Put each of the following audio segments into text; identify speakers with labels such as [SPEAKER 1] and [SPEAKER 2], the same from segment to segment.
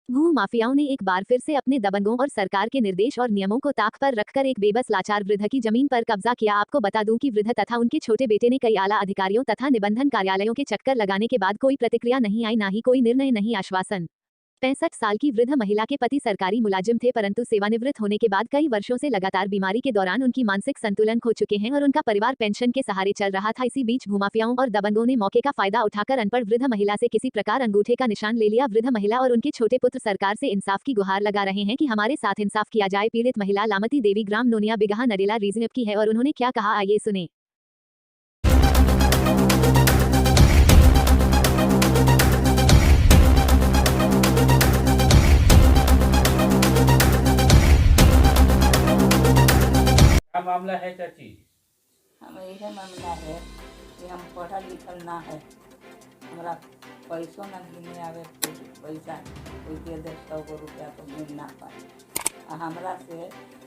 [SPEAKER 1] भू माफियाओं ने एक बार फिर से अपने दबंगों और सरकार के निर्देश और नियमों को ताक पर रखकर एक बेबस लाचार वृद्ध की जमीन पर कब्जा किया। आपको बता दूं कि वृद्ध तथा उनके छोटे बेटे ने कई आला अधिकारियों तथा निबंधन कार्यालयों के चक्कर लगाने के बाद कोई प्रतिक्रिया नहीं आई, ना ही कोई निर्णय, नहीं आश्वासन। 65 साल की वृद्ध महिला के पति सरकारी मुलाजिम थे, परंतु सेवानिवृत्त होने के बाद कई वर्षों से लगातार बीमारी के दौरान उनकी मानसिक संतुलन खो चुके हैं और उनका परिवार पेंशन के सहारे चल रहा था। इसी बीच भूमाफियाओं और दबंगों ने मौके का फायदा उठाकर अनपढ़ वृद्ध महिला से किसी प्रकार अंगूठे का निशान ले लिया। वृद्ध महिला और उनके छोटे पुत्र सरकार से इंसाफ की गुहार लगा रहे हैं कि हमारे साथ इंसाफ किया जाए। पीड़ित महिला लालमती देवी ग्राम नोनिया बिगहा नरेला रीजन की है और उन्होंने क्या कहा, आइए सुने।
[SPEAKER 2] क्या मामला है चाची?
[SPEAKER 3] हमें यह मामला है कि हम पढ़ल लिखल ना है, हमारा पैसों ना गिने आवे, पैसा कोई दे दे 100 रुपया तो मिल ना पाए। हमरा से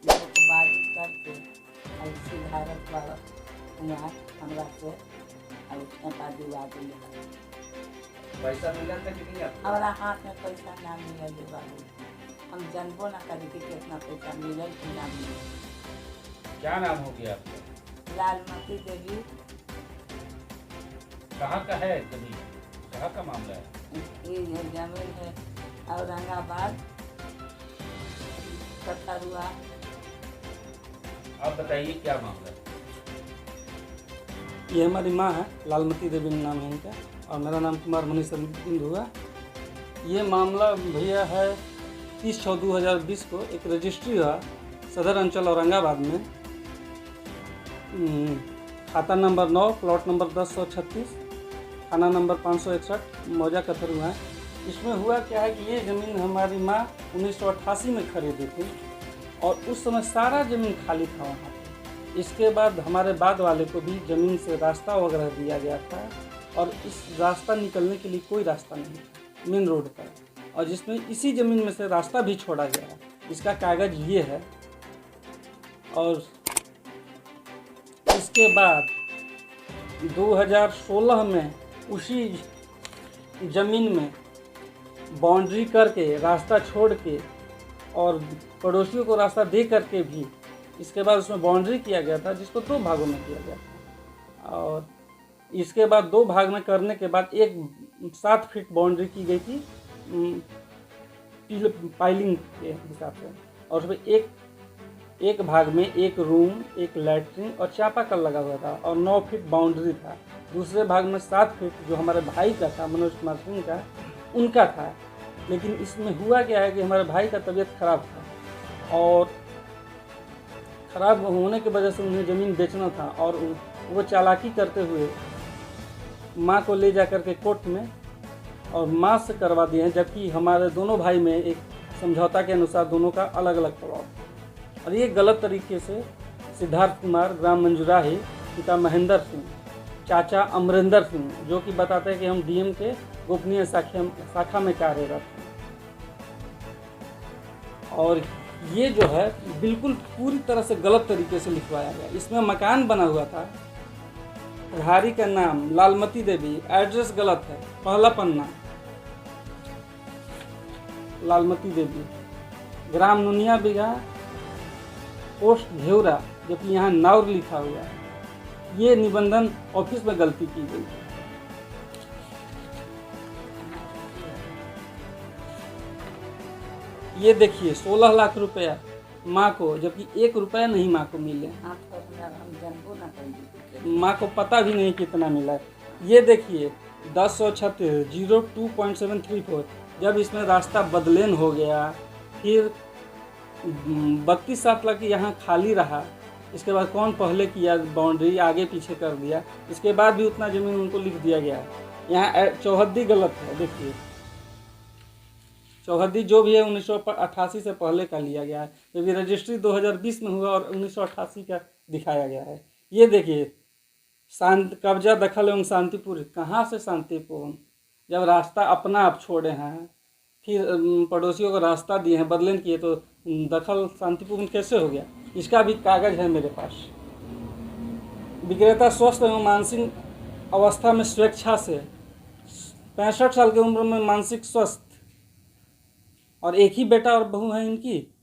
[SPEAKER 3] धोखेबाजी करके ऐसी धारत हुआ हमरा से छेपा दिवा दिए।
[SPEAKER 2] पैसा मिला था कि नहीं आपको?
[SPEAKER 3] हमारा हाथ में पैसा ना मिले बाबू, हम जानबो ना करी कि कितना पैसा मिले कि ना मिले।
[SPEAKER 2] क्या नाम हो गया आपका?
[SPEAKER 3] लालमती देवी।
[SPEAKER 2] कहाँ का है जमीन? कहाँ का मामला है?
[SPEAKER 3] ये जमीन है औरंगाबाद कथरुआ।
[SPEAKER 2] आप बताइए क्या मामला है?
[SPEAKER 4] ये हमारी माँ है, लालमती देवी नाम है इनका, और मेरा नाम कुमार मनीष हुआ। ये मामला भैया है 30/6/2020 को एक रजिस्ट्री हुआ सदर अंचल औरंगाबाद में, खाता नंबर 9, प्लॉट नंबर 1036, थाना नंबर 561, मौजा कथरुआ है। इसमें हुआ क्या है कि ये ज़मीन हमारी माँ 1988 में खरीदी थी और उस समय सारा ज़मीन खाली था वहाँ पे। इसके बाद हमारे बाद वाले को भी ज़मीन से रास्ता वगैरह दिया गया था और इस रास्ता निकलने के लिए कोई रास्ता नहीं मेन रोड पर, और जिसमें इसी ज़मीन में से रास्ता भी छोड़ा गया है। इसका कागज़ ये है। और इसके बाद 2016 में उसी ज़मीन में बाउंड्री करके रास्ता छोड़ के और पड़ोसियों को रास्ता दे करके भी इसके बाद उसमें बाउंड्री किया गया था, जिसको 2 भागों में किया गया था। और इसके बाद 2 भाग में करने के बाद एक 7 फीट बाउंड्री की गई थी पाइलिंग के हिसाब से, और उसमें एक भाग में एक रूम, एक लैट्रिन और चापाकल लगा हुआ था और 9 फीट बाउंड्री था। दूसरे भाग में 7 फीट जो हमारे भाई का था, मनोज कुमार सिंह का, उनका था। लेकिन इसमें हुआ क्या है कि हमारे भाई का तबीयत खराब था और ख़राब होने की वजह से उन्हें ज़मीन बेचना था, और वो चालाकी करते हुए माँ को ले जा कर के कोर्ट में और माँ से करवा दिए हैं, जबकि हमारे दोनों भाई में एक समझौता के अनुसार दोनों का अलग अलग प्लॉट। और ये गलत तरीके से सिद्धार्थ कुमार ग्राम मंजूराही, पिता महेंद्र सिंह, चाचा अमरिंदर सिंह, जो कि बताते हैं कि हम डीएम के गोपनीय शाखा में कार्यरत हैं। और ये जो है बिल्कुल पूरी तरह से गलत तरीके से लिखवाया गया। इसमें मकान बना हुआ था, घारी का नाम लालमती देवी, एड्रेस गलत है, पहला पन्ना लालमती देवी, ग्राम नोनिया बिगहा, पोस्ट घेवरा, जो कि यहाँ नाउर लिखा हुआ है। ये निबंधन ऑफिस में गलती की गई। ये देखिए 16 लाख रुपया माँ को, जबकि 1 रुपया नहीं माँ को मिले। माँ को पता भी नहीं कितना मिला। ये देखिए 1036 02.734, जब इसमें रास्ता बदलेन हो गया, फिर 32-7 लाख यहाँ खाली रहा। इसके बाद कौन पहले किया बाउंड्री, आगे पीछे कर दिया, इसके बाद भी उतना ज़मीन उनको लिख दिया गया। यहाँ चौहद्दी गलत है। देखिए चौहद्दी जो भी है 1988 से पहले का लिया गया है, क्योंकि रजिस्ट्री 2020 में हुआ और 1988 का दिखाया गया है। ये देखिए कब्जा दखल एवं शांतिपूर्ण, कहाँ से शांतिपूर्ण, जब रास्ता अपना आप छोड़े हैं, फिर पड़ोसियों को रास्ता दिए हैं, बदलेन किए, तो दखल शांतिपूर्ण कैसे हो गया? इसका भी कागज़ है मेरे पास। विक्रेता स्वस्थ एवं मानसिक अवस्था में स्वेच्छा से 65 साल की उम्र में मानसिक स्वस्थ और एक ही बेटा और बहू है इनकी।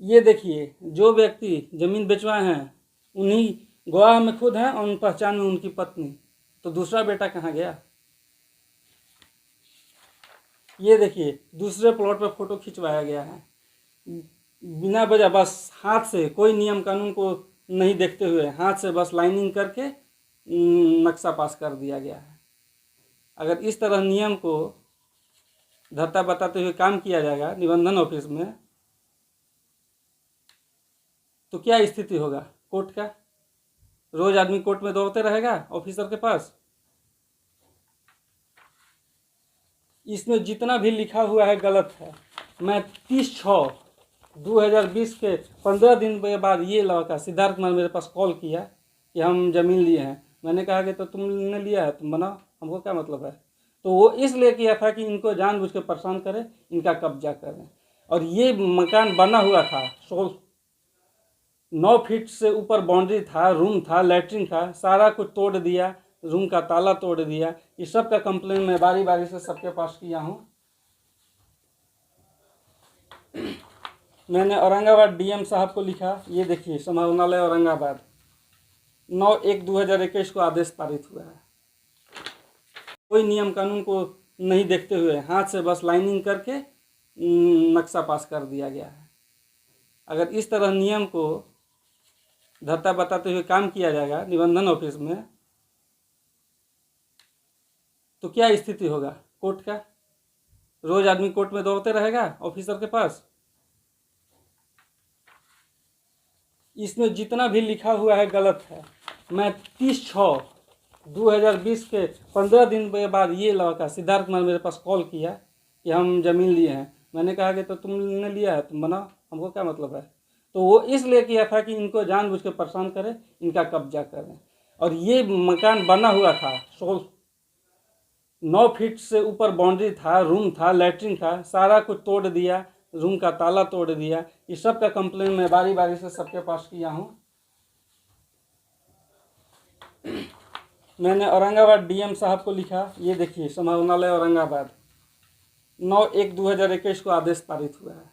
[SPEAKER 4] ये देखिए, जो व्यक्ति जमीन बेचवाए हैं उन्हीं गवाह में खुद हैं और उन पहचान में उनकी पत्नी, तो दूसरा बेटा कहाँ गया। ये देखिए, दूसरे प्लॉट पर फोटो खिंचवाया गया है बिना वजह, बस हाथ से, कोई नियम कानून को नहीं देखते हुए हाथ से बस लाइनिंग करके नक्शा पास कर दिया गया है। अगर इस तरह नियम को धत्ता बताते हुए काम किया जाएगा निबंधन ऑफिस में, तो क्या स्थिति होगा कोर्ट का। रोज आदमी कोर्ट में दौड़ते रहेगा ऑफिसर के पास। इसमें जितना भी लिखा हुआ है गलत है। मैं 30/6/2020 के 15 दिन के बाद ये लड़का सिद्धार्थ कुमार मेरे पास कॉल किया कि हम ज़मीन लिए हैं। मैंने कहा कि तो तुमने लिया है, तुम बनाओ, हमको क्या मतलब है। तो वो इसलिए किया था कि इनको जानबूझ के परेशान करें, इनका कब्जा करें। और ये मकान बना हुआ था 9 फीट से ऊपर बाउंड्री था, रूम था, लैट्रिन था, सारा कुछ तोड़ दिया, रूम का ताला तोड़ दिया। इस सब का कंप्लेन मैं बारी बारी से सबके पास किया हूँ। मैंने औरंगाबाद डीएम साहब को लिखा, ये देखिए, समाहरणालय औरंगाबाद 9/1/2021 को आदेश पारित हुआ है। कोई नियम कानून को नहीं देखते हुए हाथ से बस लाइनिंग करके नक्शा पास कर दिया गया है। अगर इस तरह नियम को धत्ता बताते हुए काम किया जाएगा निबंधन ऑफिस में, तो क्या स्थिति होगा कोर्ट का। रोज आदमी कोर्ट में दौड़ते रहेगा ऑफिसर के पास। इसमें जितना भी लिखा हुआ है गलत है। मैं 30/6/2020 के 15 दिन के बाद ये लड़का सिद्धार्थ कुमार मेरे पास कॉल किया कि हम ज़मीन लिए हैं। मैंने कहा कि तो तुमने लिया है, तुम बनाओ, हमको क्या मतलब है। तो वो इसलिए किया था कि इनको जानबूझ के परेशान करें, इनका कब्जा करें। और ये मकान बना हुआ था 9 फीट से ऊपर बाउंड्री था, रूम था, लैट्रिन था, सारा कुछ तोड़ दिया, रूम का ताला तोड़ दिया। इस सब का कंप्लेन मैं बारी बारी से सबके पास किया हूँ। मैंने औरंगाबाद डीएम साहब को लिखा, ये देखिए, समाहरणालय औरंगाबाद 9/1/2021 को आदेश पारित हुआ है।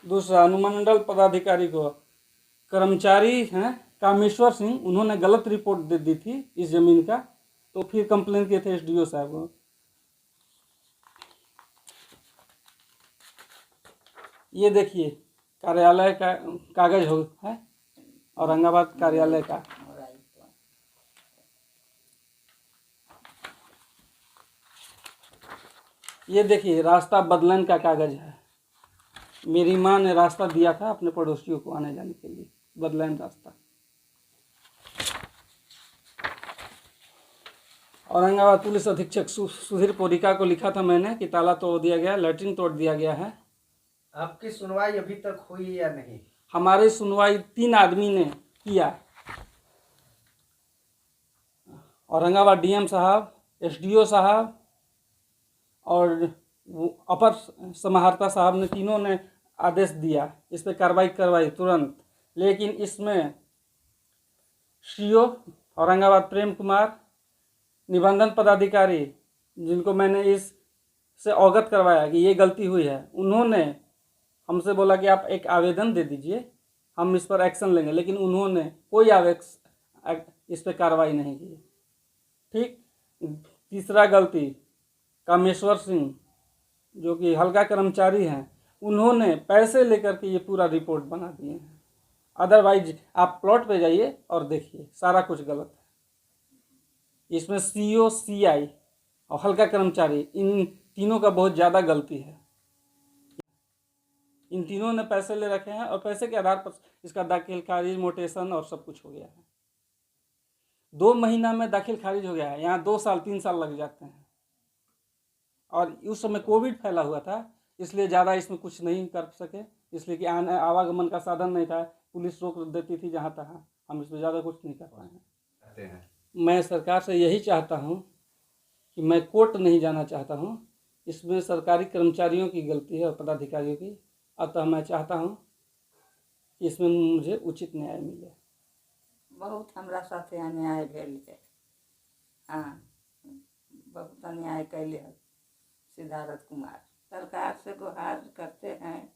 [SPEAKER 4] दूसरा, अनुमंडल पदाधिकारी को कर्मचारी हैं कामेश्वर सिंह, उन्होंने गलत रिपोर्ट दे दी थी इस जमीन का, तो फिर कंप्लेन किए थे एसडीओ साहब को। ये देखिए, कार्यालय का कागज हो है, औरंगाबाद कार्यालय का। ये देखिए, रास्ता बदलन का कागज है। मेरी माँ ने रास्ता दिया था अपने पड़ोसियों को आने जाने के लिए, बदलन रास्ता। औरंगाबाद पुलिस अधीक्षक सुधीर पोरिका को लिखा था मैंने कि ताला तोड़ दिया गया, लैट्रिन तोड़ दिया गया है।
[SPEAKER 2] आपकी सुनवाई अभी तक हुई या नहीं।
[SPEAKER 4] हमारी सुनवाई 3 आदमी ने किया, औरंगाबाद डीएम साहब, एसडीओ साहब और अपर समाहर्ता साहब ने, तीनों ने आदेश दिया, इस पर कार्रवाई करवाई तुरंत। लेकिन इसमें सीओ औरंगाबाद प्रेम कुमार, निबंधन पदाधिकारी जिनको मैंने इससे अवगत करवाया कि ये गलती हुई है, उन्होंने हमसे बोला कि आप एक आवेदन दे दीजिए, हम इस पर एक्शन लेंगे। लेकिन उन्होंने कोई इस पर कार्रवाई नहीं की। ठीक। तीसरा गलती, कामेश्वर सिंह जो कि हल्का कर्मचारी हैं, उन्होंने पैसे लेकर के ये पूरा रिपोर्ट बना दिए हैं। अदरवाइज आप प्लॉट पे जाइए और देखिए, सारा कुछ गलत है। इसमें सीओ, सीआई और हल्का कर्मचारी, इन तीनों का बहुत ज़्यादा गलती है। इन तीनों ने पैसे ले रखे हैं और पैसे के आधार पर इसका दाखिल खारिज, मोटेशन और सब कुछ हो गया है। 2 महीना में दाखिल खारिज हो गया है। यहाँ 2 साल 3 साल लग जाते हैं। और उस समय कोविड फैला हुआ था, इसलिए ज़्यादा इसमें कुछ नहीं कर सके, इसलिए कि आवागमन का साधन नहीं था, पुलिस रोक देती थी जहाँ तहाँ। हम इसमें ज़्यादा कुछ नहीं कर पाए हैं। मैं सरकार से यही चाहता हूँ कि मैं कोर्ट नहीं जाना चाहता हूँ। इसमें सरकारी कर्मचारियों की गलती है और पदाधिकारियों की। अतः मैं चाहता हूँ कि इसमें मुझे उचित न्याय मिले।
[SPEAKER 3] बहुत हमरा साथे अन्याय भेल है। हाँ, बहुत अन्याय कैले है सिद्धार्थ कुमार। सरकार से गुहार करते हैं।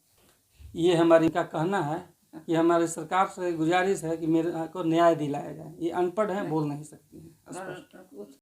[SPEAKER 4] ये हमारी का कहना है कि हमारी सरकार से गुजारिश है कि मेरे को न्याय दिलाया जाए। ये अनपढ़ हैं, बोल नहीं सकती हैं।
[SPEAKER 3] कुछ